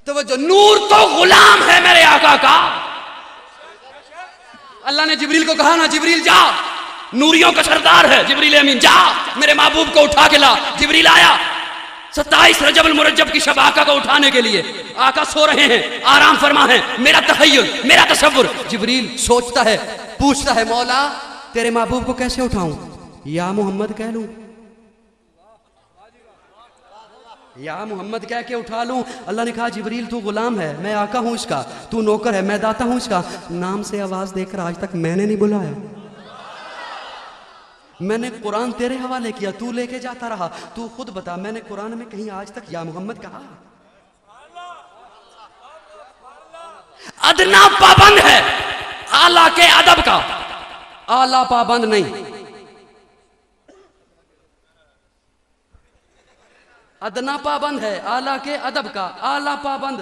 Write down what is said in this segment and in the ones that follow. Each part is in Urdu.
توجہ، نور تو غلام ہے میرے آقا کا. اللہ نے جبریل کو کہا نا جبریل جا، نوریوں کا سردار ہے جبریل امین، جا میرے محبوب کو اٹھا کے لا. جبریل آیا 27 رجب المرجب کی شب آقا کو اٹھانے کے لیے. آقا سو رہے ہیں، آرام فرما ہے. میرا تخیل، میرا تصور. جبریل سوچتا ہے، پوچھتا ہے مولا تیرے محبوب کو کیسے اٹھاؤں؟ یا محمد کہہ لوں، یا محمد کہہ کے اٹھا لوں؟ اللہ نے کہا جبریل تو غلام ہے، میں آقا ہوں اس کا، تو نوکر ہے، میں داتا ہوں اس کا. نام سے آواز دے کر آج تک میں نے نہیں بلایا، میں نے قرآن تیرے حوالے کیا، تو لے کے جاتا رہا. تو خود بتا میں نے قرآن میں کہیں آج تک یا محمد کہا؟ ادنا پابند ہے اعلیٰ کے ادب کا، اعلیٰ پابند نہیں. ادنا پابند ہے اعلیٰ کے ادب کا، اعلیٰ پابند.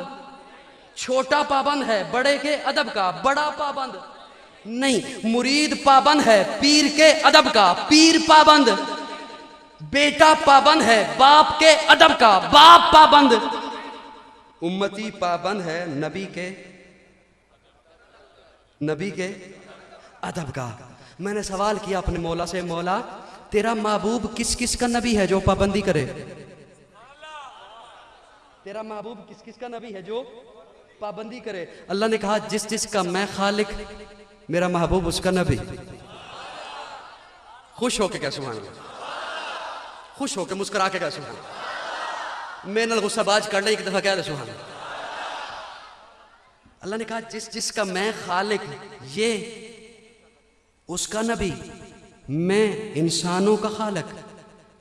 چھوٹا پابند ہے بڑے کے ادب کا، بڑا پابند نہیں. مرید پابند ہے پیر کے ادب کا، پیر پابند. بیٹا پابند ہے باپ کے ادب کا، باپ پابند. امتی پابند ہے نبی کے ادب کا. میں نے سوال کیا اپنے مولا سے، مولا تیرا محبوب کس کس کا نبی ہے جو پابندی کرے؟ تیرا محبوب کس کس کا نبی ہے جو پابندی کرے؟ اللہ نے کہا جس جس کا میں خالق، میرا محبوب اس کا نبی. خوش ہو کے کہہ سبحان اللہ، خوش ہو کے مسکرا کے کہہ سبحان اللہ. میں نل غصہ باز کر لے ایک دفعہ کہہ دے سبحان اللہ. اللہ نے کہا جس جس کا میں خالق یہ اس کا نبی. میں انسانوں کا خالق،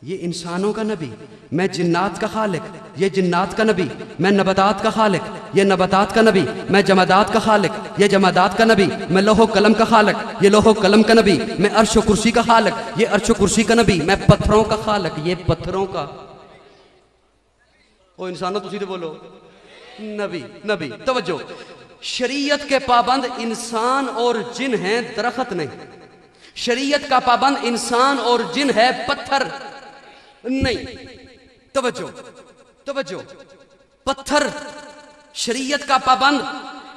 یہ انسانوں کا نبی. میں جنات کا خالق، یہ جنات کا نبی. میں نباتات کا خالق، یہ نباتات کا نبی. میں جمادات کا خالق، یہ جمادات کا نبی. میں لوح و قلم کا خالق، یہ لوح و قلم کا نبی. میں عرش و کرسی کا خالق، یہ عرش و کرسی کا نبی. میں پتھروں کا خالق، یہ پتھروں کا. او انسانوں تسی تو بولو نبی. نبی توجہ، شریعت کے پابند انسان اور جن ہیں، درخت نہیں. شریعت کا پابند انسان اور جن ہے، پتھر نہیں. توجہ توجہ، پتھر شریعت کا پابند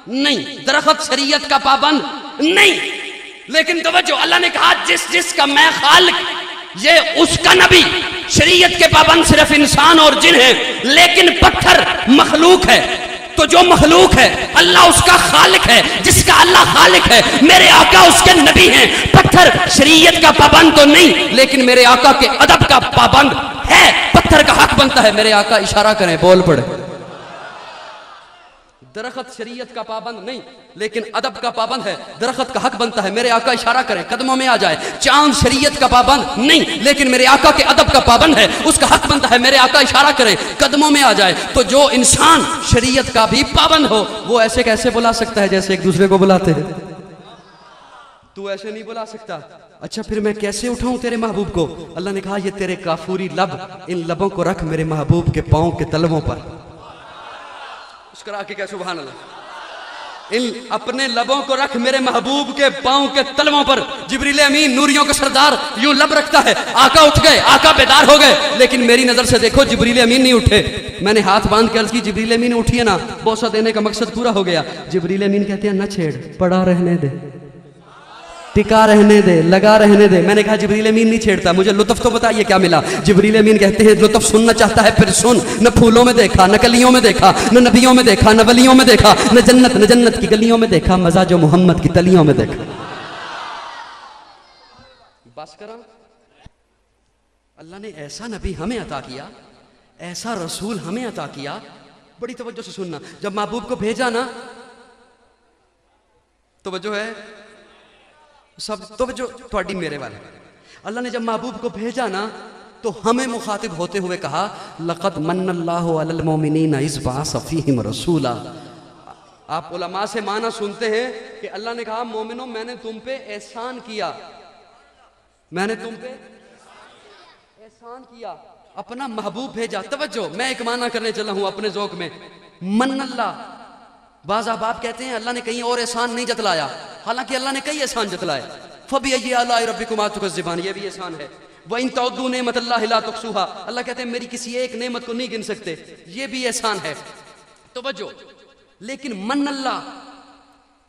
نہیں، درخت شریعت کا پابند نہیں. لیکن توجہ، اللہ نے کہا جس جس کا میں خالق یہ اس کا نبی. شریعت کے پابند صرف انسان اور جن ہیں، لیکن پتھر مخلوق ہے. تو جو مخلوق ہے اللہ اس کا خالق ہے. جس کا اللہ خالق ہے میرے آقا اس کے نبی ہیں. پتھر شریعت کا پابند تو نہیں، لیکن میرے آقا کے ادب کا پابند ہے. پتھر کا حق بنتا ہے میرے آقا اشارہ کریں، بول پڑے. درخت شریعت کا پابند نہیں لیکن ادب کا پابند ہے. درخت کا حق بنتا ہے میرے آقا اشارہ کریں، قدموں میں آ جائے. چاند شریعت کا پابند نہیں لیکن میرے آقا کے ادب کا پابند ہے. اس کا حق بنتا ہے میرے آقا اشارہ کریں، قدموں میں آ جائے. تو جو انسان شریعت کا بھی پابند ہو وہ ایسے کیسے بلا سکتا ہے جیسے ایک دوسرے کو بلاتے ہیں؟ تو ایسے نہیں بلا سکتا. اچھا پھر میں کیسے اٹھاؤں تیرے محبوب کو؟ اللہ نے کہا یہ تیرے کافوری لب، ان لبوں کو رکھ میرے محبوب کے پاؤں کے تلووں پر. مسکرا کے کہ سبحان اللہ. ان اپنے لبوں کو رکھ میرے محبوب کے پاؤں کے تلووں پر. جبریل امین نوریوں کا سردار یوں لب رکھتا ہے. آقا اٹھ گئے، آقا بیدار ہو گئے، لیکن میری نظر سے دیکھو جبریل امین نہیں اٹھے. میں نے ہاتھ باندھ کے عرض کی جبریل امین اٹھیے نا، بوسہ دینے کا مقصد پورا ہو گیا. جبریل امین کہتے ہیں نہ چھیڑ، پڑا رہنے دے، ٹکا رہنے دے، لگا رہنے دے. میں نے کہا جبریل امین نہیں چھیڑتا، مجھے لطف تو بتائیے کیا ملا؟ جبریل امین کہتے ہیں لطف سننا چاہتا ہے پھر سن. نہ پھولوں میں دیکھا، نہ کلیوں میں دیکھا، نہ نبیوں میں دیکھا، نہ ولیوں میں دیکھا، نہ جنت کی گلیوں میں دیکھا، مزہ جو محمد کی تلیوں میں دیکھا. بس کرا. اللہ نے ایسا نبی ہمیں عطا کیا، ایسا رسول ہمیں عطا کیا. بڑی توجہ سے سننا. جب محبوب کو بھیجا نا، توجہ ہے سب، توجہ تھوڑی میرے والے. اللہ نے جب محبوب کو بھیجا نا تو ہمیں مخاطب ہوتے ہوئے کہا لقد من اللہ علی المؤمنین اذ بعث فیہم رسولا. آپ علماء سے معنی سنتے ہیں کہ اللہ نے کہا مومنوں میں نے تم پہ احسان کیا، میں نے تم پہ احسان کیا، اپنا محبوب بھیجا. توجہ میں ایک معنی کرنے چلا ہوں اپنے ذوق میں. من اللہ، بعض احباب کہتے ہیں اللہ نے کہیں اور احسان نہیں جتلایا، حالانکہ اللہ نے کئی احسان جتلائے. فَبِأَيِّ آلَاءِ رَبِّكُمَا تُكَذِّبَانِ، یہ بھی احسان ہے. وَإِن تَعُدُّوا نِعْمَتَ اللَّهِ لَا تُحْصُوهَا، اللہ کہتے ہیں میری کسی ایک نعمت کو نہیں گن سکتے، یہ بھی احسان ہے. توجہ. لیکن من اللہ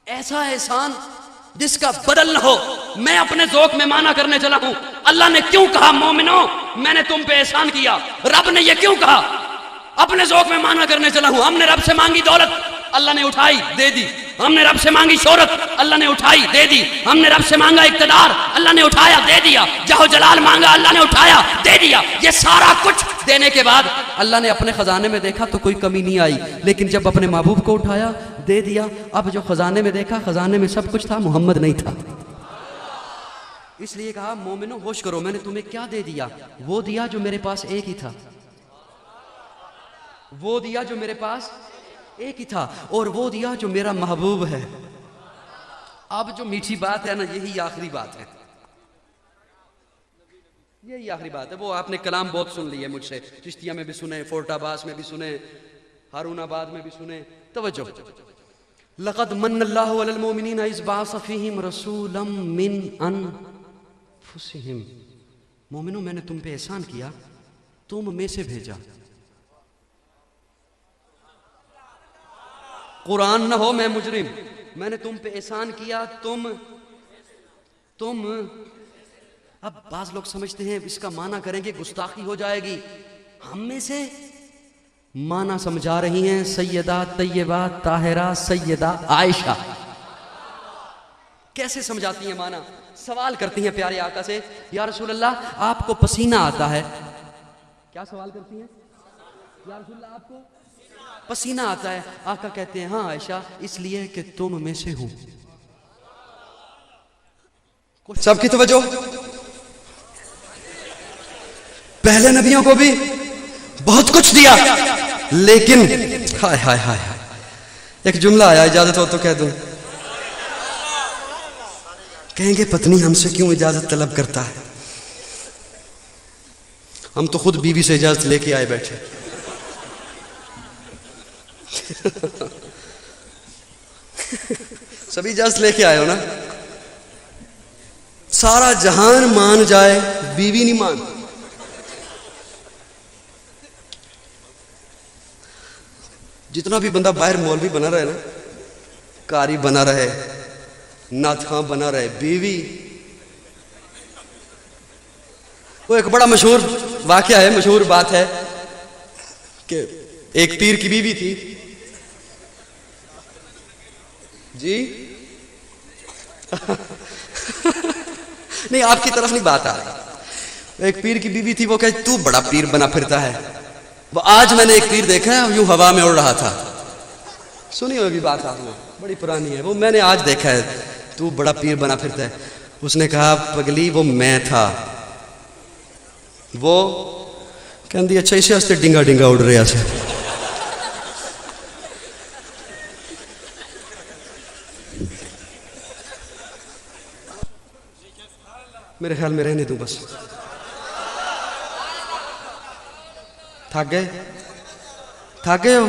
ایسا احسان جس کا بدل نہ ہو. میں اپنے ذوق میں معنی کرنے چلا ہوں. اللہ نے کیوں کہا مومنو میں نے تم پہ احسان کیا؟ رب نے یہ کیوں کہا؟ اپنے ذوق میں معنی کرنے چلا ہوں. ہم نے رب سے مانگی دولت، اللہ نے اٹھائی دے دی. ہم نے رب سے مانگی شہرت، اللہ نے اٹھائی دے دی. ہم نے رب سے مانگا اقتدار، اللہ نے اٹھایا دے دیا. جاہ و جلال مانگا، اللہ نے اٹھایا دے دیا. یہ سارا کچھ دینے کے بعد اللہ نے اپنے خزانے میں دیکھا تو کوئی کمی نہیں آئی. لیکن جب اپنے محبوب کو اٹھایا دے دیا. اب جو خزانے میں دیکھا خزانے میں سب کچھ تھا، محمد نہیں تھا. اس لیے کہا مومنو ہوش کرو، میں نے تمہیں کیا دے دیا؟ وہ دیا جو میرے پاس ایک ہی تھا. وہ دیا جو میرے پاس ایک ہی تھا، اور وہ دیا جو میرا محبوب ہے. اب جو میٹھی بات ہے نا، یہی آخری بات ہے. یہی آخری بات ہے. وہ آپ نے کلام بہت سن لی ہے مجھ سے، چشتیہ میں بھی سنے، فورٹ آباس میں بھی سنے، ہارون آباد میں بھی سنے. توجہ. لقد من اللہ علی المؤمنین اذ بعث فیہم رسولا من انفسہم. مومنوں میں نے تم پہ احسان کیا، تم میں سے بھیجا. قرآن نہ ہو میں مجرم. میں نے تم پہ احسان کیا، تم اب بعض لوگ سمجھتے ہیں اس کا معنی کریں گے گستاخی ہو جائے گی. ہم میں سے معنی سمجھا رہی ہیں سیدہ طیبہ طاہرہ سیدہ عائشہ. کیسے سمجھاتی ہیں معنی؟ سوال کرتی ہیں پیارے آقا سے، یا رسول اللہ آپ کو پسینہ آتا ہے؟ کیا سوال کرتی ہیں؟ یا رسول اللہ آپ کو پسینہ آتا ہے؟ آقا کہتے ہیں ہاں عائشہ، اس لیے کہ تم میں سے ہوں. سب کی توجہ. پہلے نبیوں کو بھی بہت کچھ دیا، لیکن ہائے ہائے ہائے ایک جملہ آیا، اجازت ہو تو کہہ دوں. کہیں گے پتنی ہم سے کیوں اجازت طلب کرتا ہے؟ ہم تو خود بیوی سے اجازت لے کے آئے بیٹھے. سبھی اجازت لے کے آئے ہو نا. سارا جہان مان جائے، بیوی نہیں مان. جتنا بھی بندہ باہر مولوی بنا رہے نا، قاری بنا رہے، نعت خواں بنا رہے، بیوی. وہ ایک بڑا مشہور واقعہ ہے، مشہور بات ہے کہ ایک پیر کی بیوی تھی. جی نہیں آپ کی طرف نہیں بات آ رہی. ایک پیر کی بیوی تھی، وہ کہے تو بڑا پیر بنا پھرتا ہے. وہ آج میں نے ایک پیر دیکھا ہے یوں ہوا میں اڑ رہا تھا. سنی ہوگی بات آپ نے، بڑی پرانی ہے. وہ میں نے آج دیکھا ہے، تو بڑا پیر بنا پھرتا ہے. اس نے کہا پگلی وہ میں تھا. وہ کہندی اچھا اسے ہستے ڈنگا ڈنگا اڑ رہا سے. میرے خیال میں رہنے دوں بس. تھک گئے ہو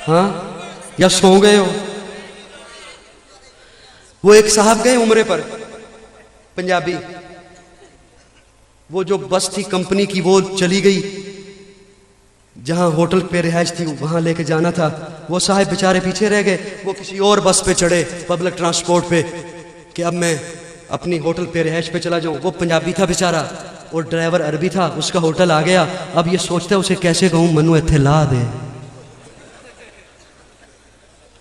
ہاں یا سو گئے ہو؟ وہ ایک صاحب گئے عمرے پر، پنجابی. وہ جو بس تھی کمپنی کی وہ چلی گئی، جہاں ہوٹل پہ رہائش تھی وہاں لے کے جانا تھا. وہ صاحب بیچارے پیچھے رہ گئے. وہ کسی اور بس پہ چڑھے، پبلک ٹرانسپورٹ پہ، کہ اب میں اپنی ہوٹل پہ رہائش پہ چلا جاؤں. وہ پنجابی تھا بیچارہ اور ڈرائیور عربی تھا. اس کا ہوٹل آ گیا. اب یہ سوچتا ہے اسے کیسے کہوں منو ایتھے لا دے.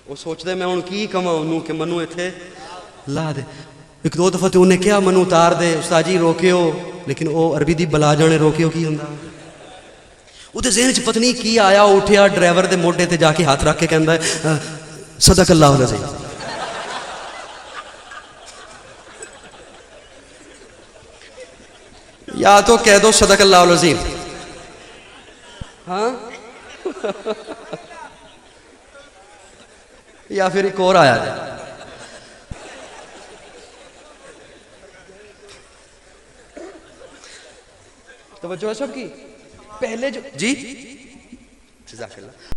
وہ سوچتا ہے میں ان کی کہاں انہوں کہ منو ایتھے لا دے. ایک دو دفعہ تو انہیں کیا منو اتار دے استاد جی روکے ہو، لیکن وہ عربی دی بلا جانے روکے ہو کی ہوں. وہ ذہن چ پتہ نہیں کی آیا. اٹھیا ڈرائیور دے موڈے تے جا کے ہاتھ رکھ کے کہندا ہے صدق اللہ العظیم. یا تو کہہ دو صدق اللہ العظیم ہاں یا پھر ایک اور آیا جائے. توجہ ہے سب کی. پہلے جو جی جزاک اللہ